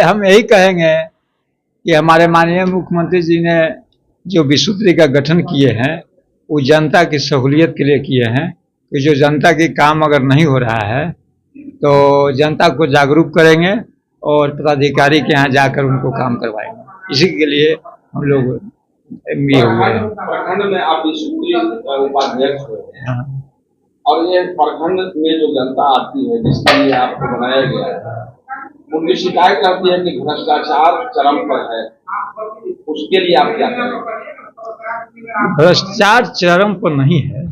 हम यही कहेंगे कि हमारे माननीय मुख्यमंत्री जी ने जो विश्वविद्यालय का गठन किए हैं वो जनता की सहूलियत के लिए किए हैं कि जो जनता के काम अगर नहीं हो रहा है तो जनता को जागरूक करेंगे और पदाधिकारी के यहाँ जाकर उनको काम करवाएंगे। इसी के लिए हम लोग MBA हुए हैं। प्रखंड में आप उपाध्यक्ष हुए हैं और ये प्रखंड में जो जनता आती है जिसके लिए आपको बनाया गया है, उनकी शिकायत रहती है कि भ्रष्टाचार चरम पर है, उसके लिए आप क्या करेंगे? भ्रष्टाचार चरम पर नहीं है,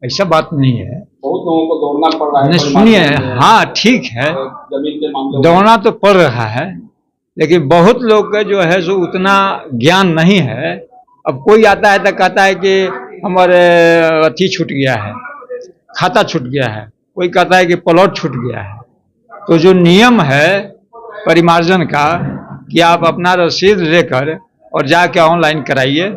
ऐसा बात नहीं है। बहुत लोगों को दौड़ना पड़ रहा है। सुनिए, हाँ ठीक है, जमीन के मामले दौड़ना तो पड़ रहा है, लेकिन बहुत लोग का जो है सो उतना ज्ञान नहीं है। अब कोई आता है तो कहता है कि हमारे अथी छूट गया है, खाता छूट गया है, कोई कहता है कि प्लॉट छूट गया है। तो जो नियम है परिमार्जन का कि आप अपना रसीद लेकर और जाके ऑनलाइन कराइए,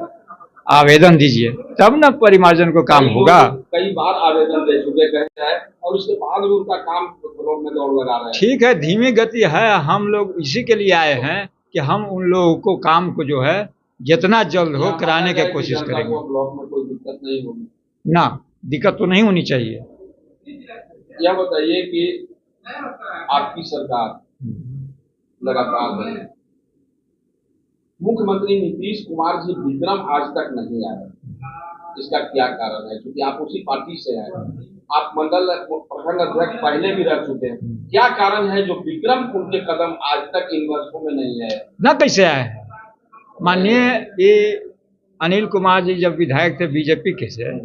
आवेदन दीजिए, तब ना परिमार्जन को काम होगा। कई बार आवेदन दे चुके हैं और उसके बाद भी उनका काम ब्लॉक में दौड़ लगा रहे हैं। ठीक है, धीमी गति है। हम लोग इसी के लिए आए हैं कि हम उन लोगों को काम को जो है जितना जल्द हो कराने की कोशिश करेंगे। ब्लॉक में कोई दिक्कत नहीं होगी ना, दिक्कत तो नहीं होनी चाहिए। यह बताइए कि आपकी सरकार लगातार मुख्यमंत्री नीतीश कुमार जी विक्रम आज तक नहीं आए, इसका क्या कारण है? क्योंकि आप उसी पार्टी से हैं, आप मंडल प्रखंड अध्यक्ष पहले भी रह चुके हैं, क्या कारण है जो विक्रम उनके कदम आज तक इन वर्षों में नहीं है? ना कैसे आए हैं? माननीय ये अनिल कुमार जी जब विधायक थे बीजेपी के से,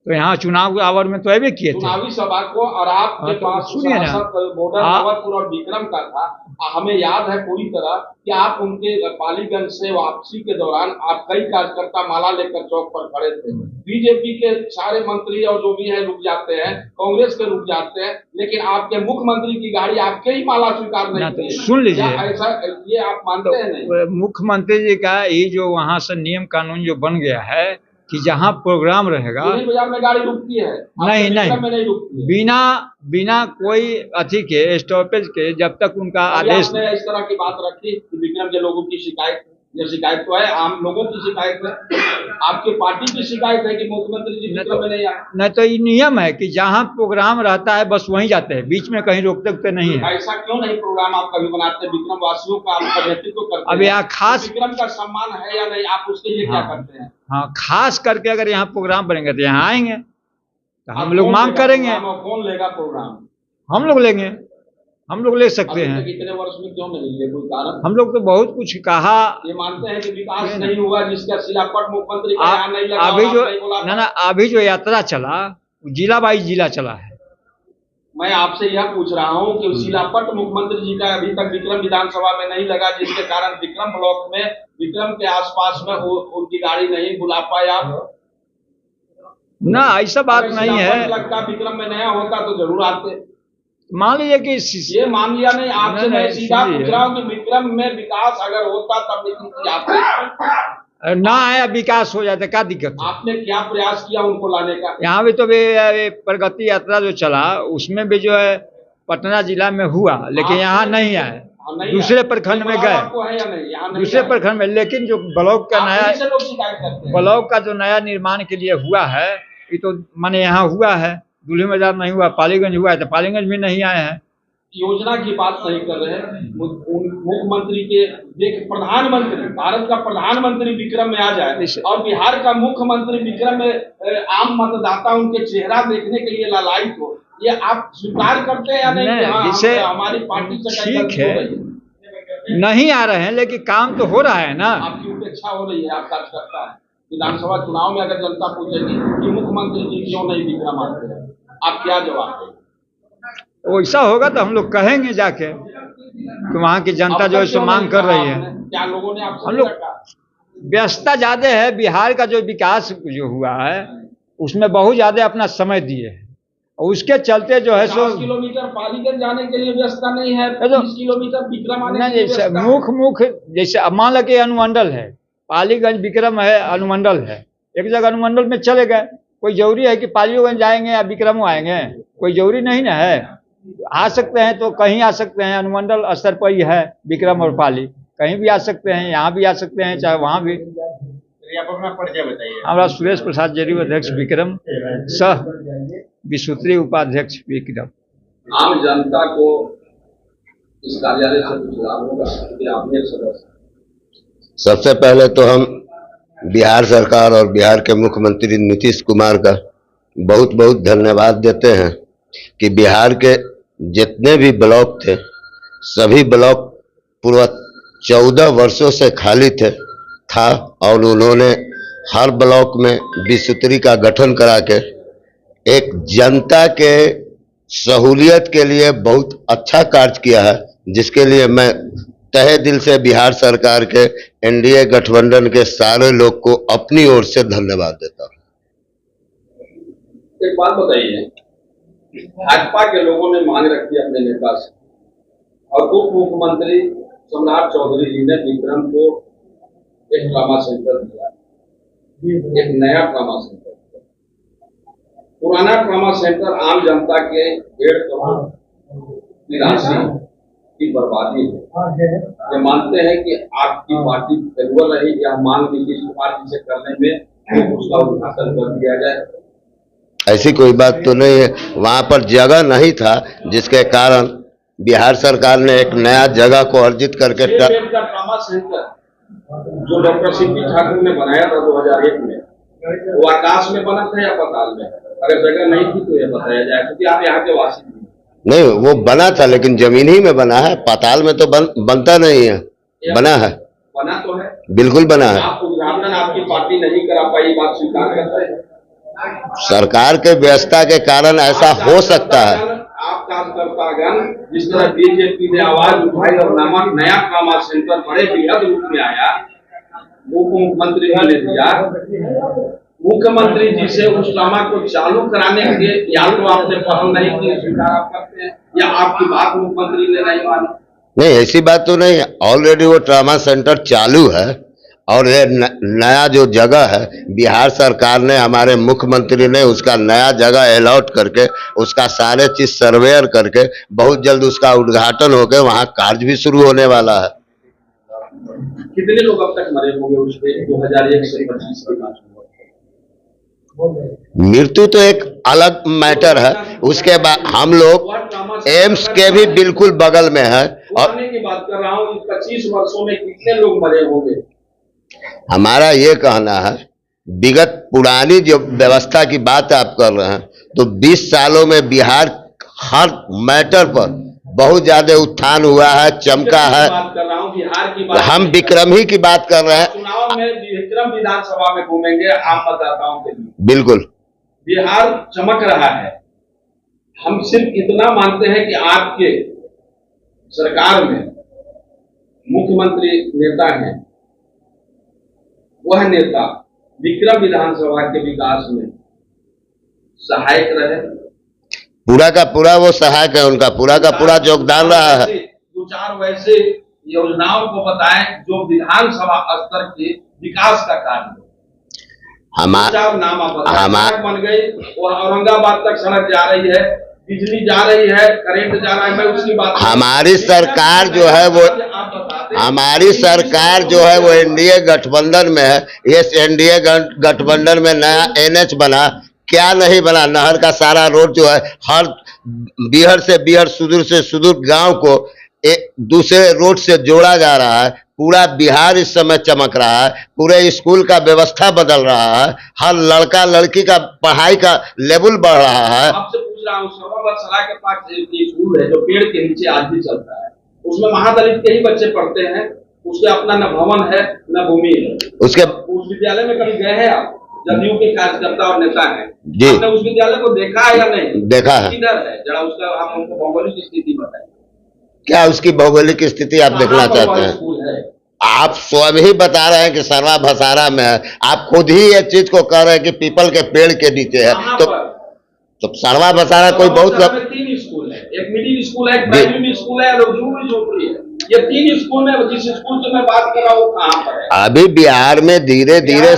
तो यहाँ चुनाव आवर में तो ऐसे किए थे चुनावी सभा को, और आपके पास सुनिए ना, बॉर्डर नवलपुर और विक्रम का था। हमें याद है पूरी तरह कि आप उनके पालीगंज से वापसी के दौरान आप कई कार्यकर्ता माला लेकर चौक पर खड़े थे। बीजेपी के सारे मंत्री और जो भी है रुक जाते हैं, कांग्रेस के रुक जाते हैं, लेकिन आपके मुख्यमंत्री की गाड़ी आपके ही माला स्वीकार नहीं की। सुन लीजिए, ऐसा ये आप मानते हैं? नहीं, मुख्यमंत्री जी का ये जो वहाँ से नियम कानून जो बन गया है कि जहाँ प्रोग्राम रहेगा बाजार में गाड़ी रुकती है, नहीं नहीं रुकती है। बिना कोई अथी के स्टॉपेज के, जब तक उनका आदेश। इस तरह की बात रखी कि विक्रम के लोगों की शिकायत, ये शिकायत तो है, आम लोगों की शिकायत है, आपके पार्टी की शिकायत है कि मुख्यमंत्री जी विक्रम में नहीं आए। नहीं तो ये नियम है कि जहाँ प्रोग्राम रहता है बस वहीं जाते हैं, बीच में कहीं रोकते नहीं है। ऐसा क्यों नहीं प्रोग्राम आप कभी बनाते हैं? विक्रम वासियों का आप नेतृत्व करते हैं, अब यहाँ खास विक्रम का सम्मान है या नहीं, आप उसके लिए क्या करते हैं? हाँ, खास करके अगर यहाँ प्रोग्राम बनेंगे तो यहाँ आएंगे, तो हम लोग मांग करेंगे। कौन लेगा प्रोग्राम? हम लोग लेंगे, हम लोग ले सकते हैं। कितने वर्ष में क्यों नहीं लिए? कोई कारण? हम लोग तो बहुत कुछ कहा। ये मानते हैं कि विकास नहीं हुआ, जिसका शिलापट मुख्यमंत्री का यहाँ नहीं लगा। अभी जो अभी जो यात्रा चला जिला बाई जिला चला है। मैं आपसे यह पूछ रहा हूँ कि शिलापट मुख्यमंत्री जी का अभी तक विक्रम विधानसभा में नहीं लगा, जिसके कारण विक्रम ब्लॉक में, विक्रम के आसपास में उनकी गाड़ी नहीं बुला पाया। ना, ऐसा बात नहीं है। लगता विक्रम में नया होता तो जरूर आते। मान लीजिए कि ये मान लिया नहीं, आपसे मैं सीधा पूछ रहा हूँ कि विक्रम में विकास अगर होता तब नीतीश आते, ना आया विकास हो जाता, क्या दिक्कत है? आपने क्या प्रयास किया उनको लाने का? यहाँ भी तो प्रगति यात्रा जो चला उसमें भी जो है पटना जिला में हुआ, लेकिन यहाँ नहीं आए, दूसरे प्रखंड में गए, दूसरे प्रखंड में। लेकिन जो ब्लॉक का जो नया निर्माण के लिए हुआ है, ये तो माने यहाँ हुआ है, दूल्हे बाजार नहीं हुआ, पालीगंज हुआ है, तो पालीगंज भी नहीं आए हैं। योजना की बात नहीं कर रहे हैं, मुख्यमंत्री के प्रधानमंत्री, भारत का प्रधानमंत्री विक्रम में आ जाए और बिहार का मुख्यमंत्री विक्रम में आम मतदाता उनके चेहरा देखने के लिए लालायित हो, ये आप स्वीकार करते हैं या नहीं? इसे हमारी पार्टी से ठीक है, नहीं आ रहे हैं, लेकिन काम तो हो रहा है ना। आपकी उपेक्षा हो रही है, आप कार्यकर्ता है। विधानसभा चुनाव में अगर जनता पूछेगी कि मुख्यमंत्री जी क्यों नहीं विक्रम आते हैं, आप क्या जवाब देंगे? वैसा होगा तो हम लोग कहेंगे जाके कि वहाँ की जनता जो है सो मांग कर रही है। क्या लोगों ने आपसे? हम लोग व्यस्तता ज्यादा है, बिहार का जो विकास जो हुआ है उसमें बहुत ज्यादा अपना समय दिए है, और उसके चलते जो है सो किलोमीटर पालीगंज जाने के लिए व्यवस्था नहीं है, 30 किलोमीटर विक्रम आने के लिए मुख्य जैसे मान लो कि अनुमंडल है, पालीगंज विक्रम है, अनुमंडल है, एक जगह अनुमंडल में चले गए, कोई जरूरी है कि पालीगंज जाएंगे या विक्रम आएंगे? कोई जरूरी नहीं ना है। आ सकते हैं तो कहीं आ सकते हैं, अनुमंडल स्तर पर ही है विक्रम और पाली, कहीं भी आ सकते हैं, यहाँ भी आ सकते हैं, चाहे वहाँ भी। आप अपना परिचय बताइए। हमारा सुरेश प्रसाद जेडीयू अध्यक्ष विक्रम, सह विसूत्री उपाध्यक्ष विक्रम। आम जनता को इस कार्यालय से कुछ लाभ होगा कि आपने सदस्य? सबसे पहले तो हम बिहार सरकार और बिहार के मुख्यमंत्री नीतीश कुमार का बहुत बहुत धन्यवाद देते हैं कि बिहार के जितने भी ब्लॉक थे सभी ब्लॉक पूर्व 14 वर्षों से खाली था और उन्होंने हर ब्लॉक में विसूत्री का गठन करा के एक जनता के सहूलियत के लिए बहुत अच्छा कार्य किया है, जिसके लिए मैं तहे दिल से बिहार सरकार के एनडीए गठबंधन के सारे लोग को अपनी ओर से धन्यवाद देता हूँ। एक बात बताइए, भाजपा के लोगों ने मांग रखी अपने नेता से और उप मुख्यमंत्री सम्राट चौधरी जी ने विक्रम को एक ट्रामा सेंटर दिया, एक नया ट्रामा सेंटर दिया। पुराना ट्रामा सेंटर आम जनता के 1.5 करोड़ की राशि की बर्बादी है। ये मानते हैं कि आपकी पार्टी फेलुअर रही या मांग नीतीश कुमार जी से करने में उसका उद्घाटन कर दिया जाए? ऐसी कोई बात तो नहीं है, वहां पर जगह नहीं था जिसके कारण बिहार सरकार ने एक नया जगह को अर्जित करके का ट्रामा सेंटर जो डॉक्टर सीपी ठाकुर ने बनाया था 2001 में, वो आकाश में बना था या पाताल में? अगर जगह नहीं थी तो ये बताया जाए, क्योंकि आप यहाँ के वासी नहीं, वो बना था लेकिन जमीन ही में बना है, पाताल में तो बनता नहीं है। बना है, बना तो है, बिल्कुल बना है। आप उद्घाटन आपकी पार्टी नहीं करा पाई, बात स्वीकार करते हैं? सरकार के व्यवस्था के कारण ऐसा हो सकता है। आप कार्यकर्तागण जिस तरह बीजेपी ने आवाज उठाई और नामक नया ट्रामा सेंटर बड़े बृहद रूप में आया, उप मुख्यमंत्री ने दिया, मुख्यमंत्री जी से उस ट्रामा को चालू कराने के या तो आपने पहल नहीं की, स्वीकार आप करते हैं, या आपकी बात मुख्यमंत्री ने नहीं मानी? नहीं, ऐसी बात तो नहीं है, ऑलरेडी वो ट्रामा सेंटर चालू है और ये नया जो जगह है बिहार सरकार ने, हमारे मुख्यमंत्री ने उसका नया जगह अलॉट करके उसका सारे चीज सर्वेयर करके बहुत जल्द उसका उद्घाटन होकर वहां कार्य भी शुरू होने वाला है। कितने लोग अब तक मरे होंगे उस पे 2001 से 25 तक? मृत्यु तो एक अलग मैटर है, उसके बाद हम लोग एम्स के भी बिल्कुल बगल में है और की बात कर रहा हूँ, 25 वर्षों में कितने लोग मरे होंगे? हमारा ये कहना है, विगत पुरानी जो व्यवस्था की बात आप कर रहे हैं तो 20 सालों में बिहार हर मैटर पर बहुत ज्यादा उत्थान हुआ है, चमका है। बात कर रहा हूँ बिहार की बात, हम विक्रम ही की बात कर रहे हैं। चुनाव में विक्रम विधानसभा में घूमेंगे आम मतदाताओं के लिए, बिल्कुल बिहार चमक रहा है। हम सिर्फ इतना मानते हैं कि आपके सरकार में मुख्यमंत्री नेता हैं, वह नेता विक्रम विधानसभा के विकास में सहायक रहे। पूरा का पूरा वो सहायक है, उनका पूरा का पूरा योगदान रहा है। 2-4 वैसे योजनाओं को बताएं जो विधानसभा स्तर के विकास का कार्य हो। हमारा नाम आप बन गई, और औरंगाबाद तक सड़क जा रही है, बिजली जा रही है, करंट जा रहा है, मैं उसकी बात। हमारी सरकार जो है वो एनडीए गठबंधन में है। इस एनडीए गठबंधन में नया एनएच बना, क्या नहीं बना। नहर का सारा रोड जो है हर बिहार से बिहार सुदूर से सुदूर गांव को एक दूसरे रोड से जोड़ा जा रहा है। पूरा बिहार इस समय चमक रहा है, पूरे स्कूल का व्यवस्था बदल रहा है, हर लड़का लड़की का पढ़ाई का लेवल बढ़ रहा है। आपसे पूछ रहा हूँ, सराय के पास एक स्कूल है जो पेड़ के नीचे आज भी चलता है, उसमें महादलित के ही बच्चे पढ़ते हैं, उसके अपना न भवन है न भूमि है। उसके उस विद्यालय में कभी गए हैं आप? जदयू के कार्यकर्ता और नेता हैं जी, आपने उस विद्यालय को देखा है या नहीं? देखा है। किधर है जरा उसका आप हमको भौगोलिक स्थिति बताएं। क्या उसकी भौगोलिक स्थिति आप देखना चाहते हैं? आप स्वयं ही बता रहे हैं कि सरवा भसारा में है, आप खुद ही ये चीज को कह रहे हैं कि पीपल के पेड़ के नीचे है, तो सरवा भसारा कोई बहुत 3 स्कूल है, एक मिडिल स्कूल है, एक प्राइमरी स्कूल है और झोपड़ी है। ये 3 स्कूल में जिस स्कूल से मैं बात कर रहा हूँ कहाँ पर है? अभी बिहार में धीरे धीरे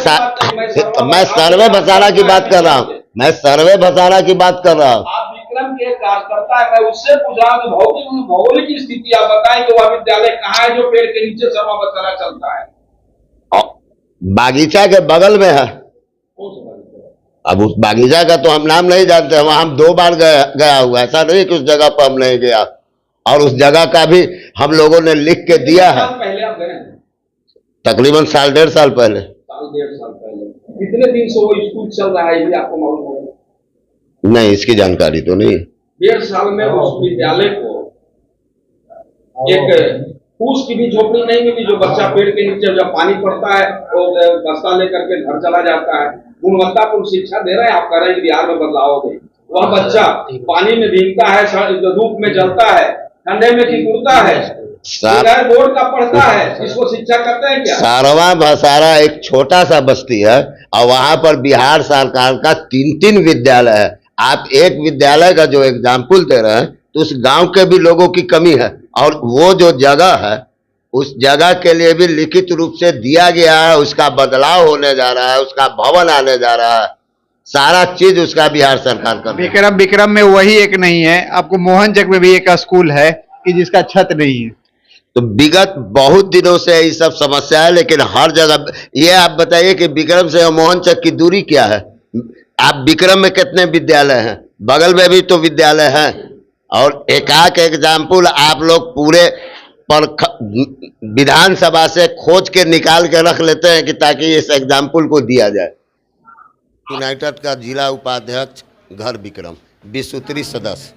मैं सर्वे भसारा की बात कर रहा हूँ, मैं सर्वे भसारा की बात कर रहा हूँ। विक्रम के एक कार्यकर्ता है, मैं उससे पूछा कि भौगोलिक स्थिति आप बताएं कि वह विद्यालय कहाँ है जो पेड़ के नीचे समा बचला चलता है। बागीचा के बगल में है। कौन सा विद्यालय? अब उस बागीचा का तो हम नाम नहीं जानते, वहां हम 2 बार गया हुआ, ऐसा नहीं कि उस जगह पर हम नहीं गया। और उस जगह का भी हम लोगों ने लिख के दिया है। पहले आप गए हैं? तकरीबन 1.5 साल पहले। 1.5 साल पहले। कितने दिन से वो स्कूल चल रहा है ये आपको मालूम है? नहीं, इसकी जानकारी तो नहीं। 1.5 साल में उस विद्यालय को एक फूस की भी झोपड़ी नहीं मिली, जो बच्चा पेड़ के नीचे जब पानी पड़ता है तो बस्ता लेकर के घर चला जाता है। गुणवत्तापूर्ण शिक्षा दे रहे हैं, आप कह रहे हैं बिहार में बदलाव हो गई। वह बच्चा पानी में भीगता है, धूप में जलता है, ठंडे में ठिठुरता है, बगैर बोर्ड का पढ़ता है, इसको शिक्षा करते हैं क्या? सारवा भसारा एक छोटा सा बस्ती है और वहां पर बिहार सरकार का 3 विद्यालय है। आप एक विद्यालय का जो एग्जाम्पल दे रहे हैं तो उस गांव के भी लोगों की कमी है। और वो जो जगह है उस जगह के लिए भी लिखित रूप से दिया गया है, उसका बदलाव होने जा रहा है, उसका भवन आने जा रहा है, सारा चीज उसका बिहार सरकार कर। विक्रम में वही एक नहीं है, आपको मोहनचक में भी एक स्कूल है कि जिसका छत नहीं है। तो विगत बहुत दिनों से ये सब समस्या है, लेकिन हर जगह ये आप बताइए कि विक्रम से मोहनचक की दूरी क्या है? आप विक्रम में कितने विद्यालय हैं? बगल में भी तो विद्यालय हैं। और एकाक एग्जाम्पल आप लोग पूरे पर विधानसभा से खोज के निकाल के रख लेते हैं कि ताकि इस एग्जाम्पल को दिया जाए। यूनाइटेड का जिला उपाध्यक्ष घर विक्रम, 20 सूत्री सदस्य।